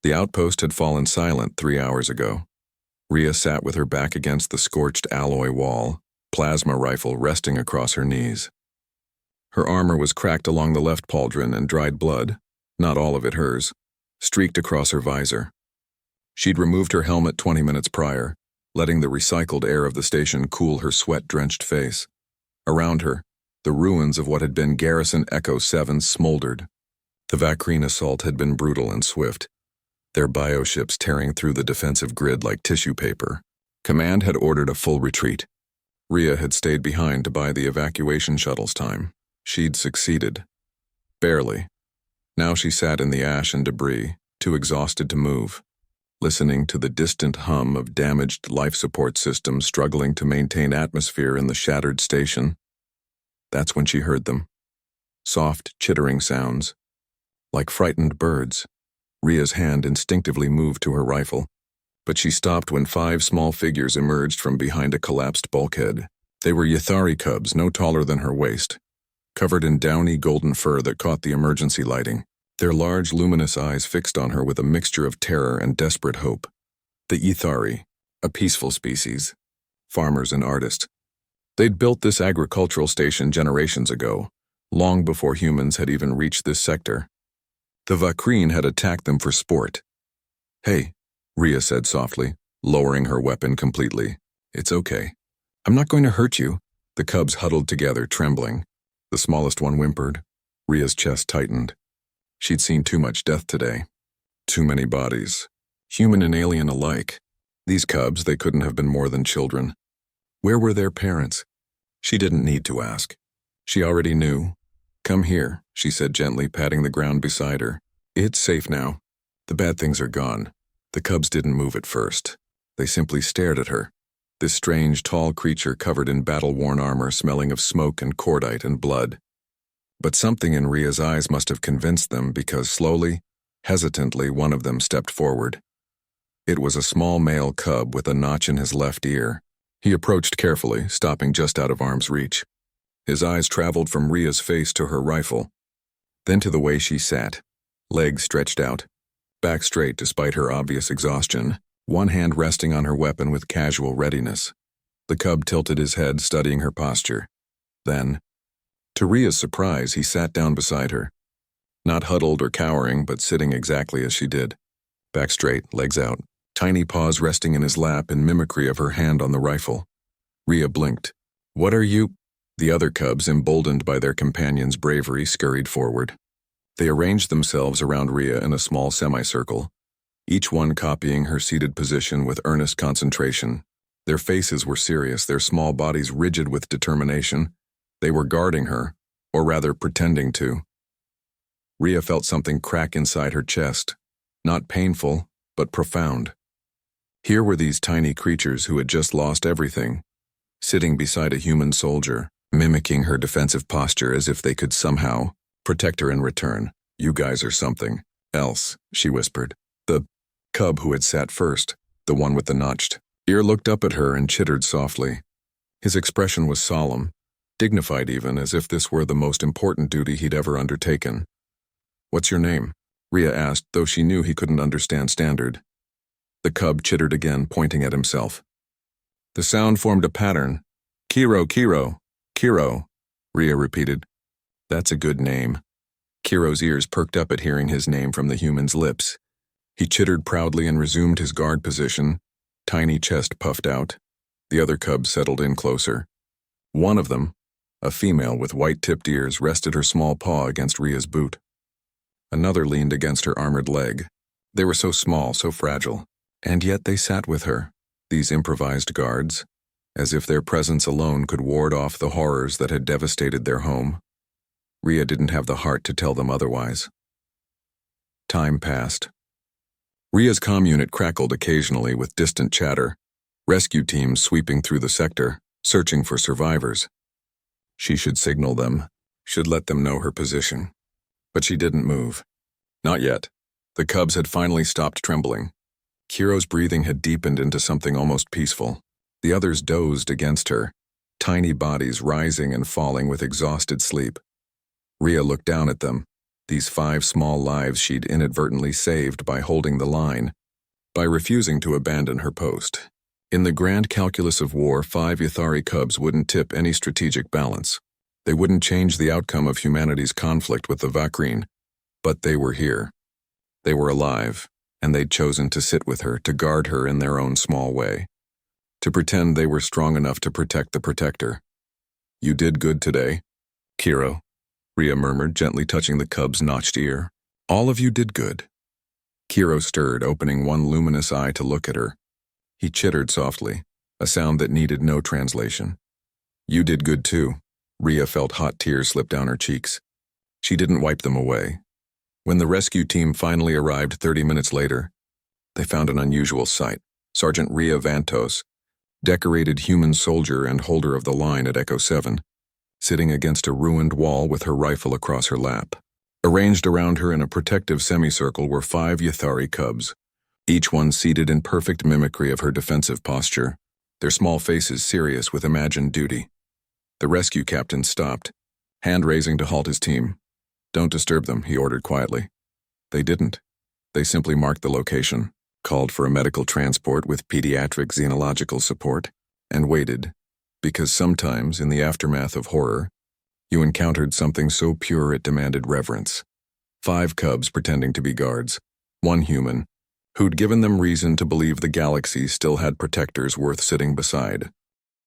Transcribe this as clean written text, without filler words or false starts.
The outpost had fallen silent 3 hours ago. Rhea sat with her back against the scorched alloy wall, plasma rifle resting across her knees. Her armor was cracked along the left pauldron and dried blood, not all of it hers, streaked across her visor. She'd removed her helmet 20 minutes prior, letting the recycled air of the station cool her sweat-drenched face. Around her, the ruins of what had been Garrison Echo 7 smoldered. The Vakreen assault had been brutal and swift, their bioships tearing through the defensive grid like tissue paper. Command had ordered a full retreat. Rhea had stayed behind to buy the evacuation shuttle's time. She'd succeeded. Barely. Now she sat in the ash and debris, too exhausted to move, listening to the distant hum of damaged life support systems struggling to maintain atmosphere in the shattered station. That's when she heard them. Soft, chittering sounds. Like frightened birds. Rhea's hand instinctively moved to her rifle, but she stopped when 5 small figures emerged from behind a collapsed bulkhead. They were Ythari cubs, no taller than her waist, covered in downy golden fur that caught the emergency lighting, their large luminous eyes fixed on her with a mixture of terror and desperate hope. The Ythari, a peaceful species, farmers and artists. They'd built this agricultural station generations ago, long before humans had even reached this sector. The Vakreen had attacked them for sport. "Hey," Rhea said softly, lowering her weapon completely. "It's okay. I'm not going to hurt you." The cubs huddled together, trembling. The smallest one whimpered. Rhea's chest tightened. She'd seen too much death today. Too many bodies. Human and alien alike. These cubs, they couldn't have been more than children. Where were their parents? She didn't need to ask. She already knew. "Come here," she said gently, patting the ground beside her. "It's safe now. The bad things are gone." The cubs didn't move at first. They simply stared at her. This strange, tall creature covered in battle-worn armor, smelling of smoke and cordite and blood. But something in Rhea's eyes must have convinced them because slowly, hesitantly, one of them stepped forward. It was a small male cub with a notch in his left ear. He approached carefully, stopping just out of arm's reach. His eyes traveled from Rhea's face to her rifle, then to the way she sat, legs stretched out, back straight despite her obvious exhaustion, one hand resting on her weapon with casual readiness. The cub tilted his head, studying her posture. Then, to Rhea's surprise, he sat down beside her. Not huddled or cowering, but sitting exactly as she did. Back straight, legs out, tiny paws resting in his lap in mimicry of her hand on the rifle. Rhea blinked. "What are you?" The other cubs, emboldened by their companion's bravery, scurried forward. They arranged themselves around Rhea in a small semicircle, each one copying her seated position with earnest concentration. Their faces were serious, their small bodies rigid with determination. They were guarding her, or rather pretending to. Rhea felt something crack inside her chest, not painful, but profound. Here were these tiny creatures who had just lost everything, sitting beside a human soldier, mimicking her defensive posture as if they could somehow protect her in return. "You guys are something else," she whispered. The cub who had sat first, the one with the notched ear, looked up at her and chittered softly. His expression was solemn, dignified even, as if this were the most important duty he'd ever undertaken. "What's your name?" Rhea asked, though she knew he couldn't understand standard. The cub chittered again, pointing at himself. The sound formed a pattern. "Kiro, Kiro, Kiro," Rhea repeated. "That's a good name." Kiro's ears perked up at hearing his name from the human's lips. He chittered proudly and resumed his guard position, tiny chest puffed out. The other cubs settled in closer. One of them, a female with white-tipped ears, rested her small paw against Rhea's boot. Another leaned against her armored leg. They were so small, so fragile, and yet they sat with her, these improvised guards, as if their presence alone could ward off the horrors that had devastated their home. Rhea didn't have the heart to tell them otherwise. Time passed. Rhea's comm unit crackled occasionally with distant chatter, rescue teams sweeping through the sector, searching for survivors. She should signal them, should let them know her position. But she didn't move. Not yet. The cubs had finally stopped trembling. Kiro's breathing had deepened into something almost peaceful. The others dozed against her, tiny bodies rising and falling with exhausted sleep. Rhea looked down at them, These 5 small lives she'd inadvertently saved by holding the line, by refusing to abandon her post. In the grand calculus of war, 5 Ythari cubs wouldn't tip any strategic balance. They wouldn't change the outcome of humanity's conflict with the Vakreen, but they were here. They were alive, and they'd chosen to sit with her, to guard her in their own small way, to pretend they were strong enough to protect the protector. "You did good today, Kiro," Rhea murmured, gently touching the cub's notched ear. "All of you did good." Kiro stirred, opening one luminous eye to look at her. He chittered softly, a sound that needed no translation. "You did good too." Rhea felt hot tears slip down her cheeks. She didn't wipe them away. When the rescue team finally arrived 30 minutes later, they found an unusual sight. Sergeant Rhea Vantos, decorated human soldier and holder of the line at Echo 7, sitting against a ruined wall with her rifle across her lap. Arranged around her in a protective semicircle were 5 Ythari cubs, each one seated in perfect mimicry of her defensive posture, their small faces serious with imagined duty. The rescue captain stopped, hand raising to halt his team. "Don't disturb them," he ordered quietly. They didn't. They simply marked the location, called for a medical transport with pediatric xenological support, and waited, because sometimes, in the aftermath of horror, you encountered something so pure it demanded reverence. 5 cubs pretending to be guards, 1 human, who'd given them reason to believe the galaxy still had protectors worth sitting beside.